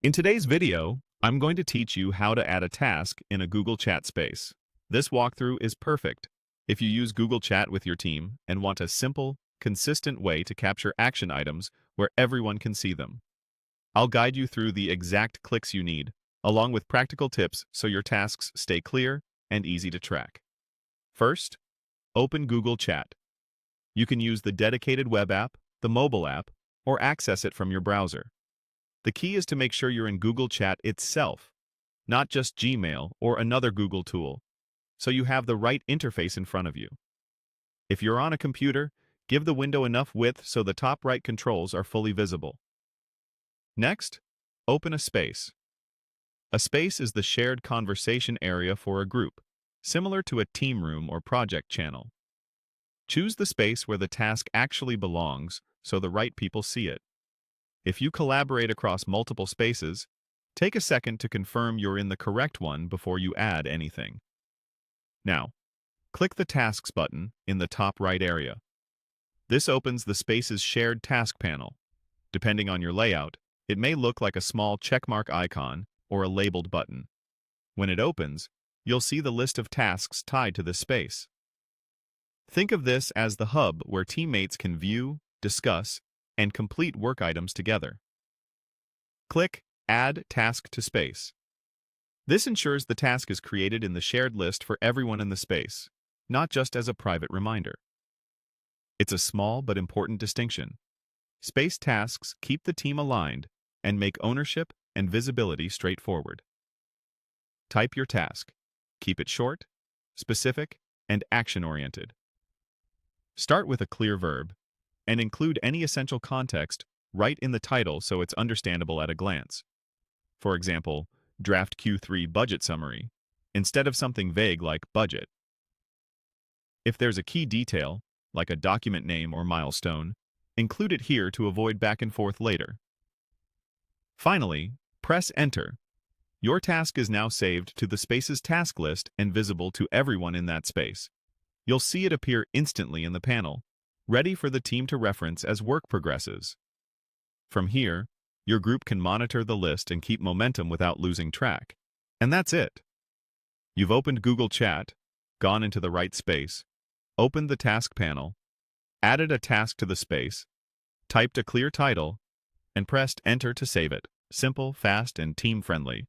In today's video, I'm going to teach you how to add a task in a Google Chat space. This walkthrough is perfect if you use Google Chat with your team and want a simple, consistent way to capture action items where everyone can see them. I'll guide you through the exact clicks you need, along with practical tips so your tasks stay clear and easy to track. First, open Google Chat. You can use the dedicated web app, the mobile app, or access it from your browser. The key is to make sure you're in Google Chat itself, not just Gmail or another Google tool, so you have the right interface in front of you. If you're on a computer, give the window enough width so the top right controls are fully visible. Next, open a space. A space is the shared conversation area for a group, similar to a team room or project channel. Choose the space where the task actually belongs so the right people see it. If you collaborate across multiple spaces, take a second to confirm you're in the correct one before you add anything. Now, click the Tasks button in the top right area. This opens the space's shared task panel. Depending on your layout, it may look like a small checkmark icon or a labeled button. When it opens, you'll see the list of tasks tied to this space. Think of this as the hub where teammates can view, discuss, and complete work items together. Click Add Task to Space. This ensures the task is created in the shared list for everyone in the space, not just as a private reminder. It's a small but important distinction. Space tasks keep the team aligned and make ownership and visibility straightforward. Type your task. Keep it short, specific, and action-oriented. Start with a clear verb, and include any essential context right in the title so it's understandable at a glance. For example, draft Q3 budget summary, instead of something vague like budget. If there's a key detail, like a document name or milestone, include it here to avoid back and forth later. Finally, press Enter. Your task is now saved to the space's task list and visible to everyone in that space. You'll see it appear instantly in the panel, ready for the team to reference as work progresses. From here, your group can monitor the list and keep momentum without losing track. And that's it. You've opened Google Chat, gone into the right space, opened the task panel, added a task to the space, typed a clear title, and pressed Enter to save it. Simple, fast, and team-friendly.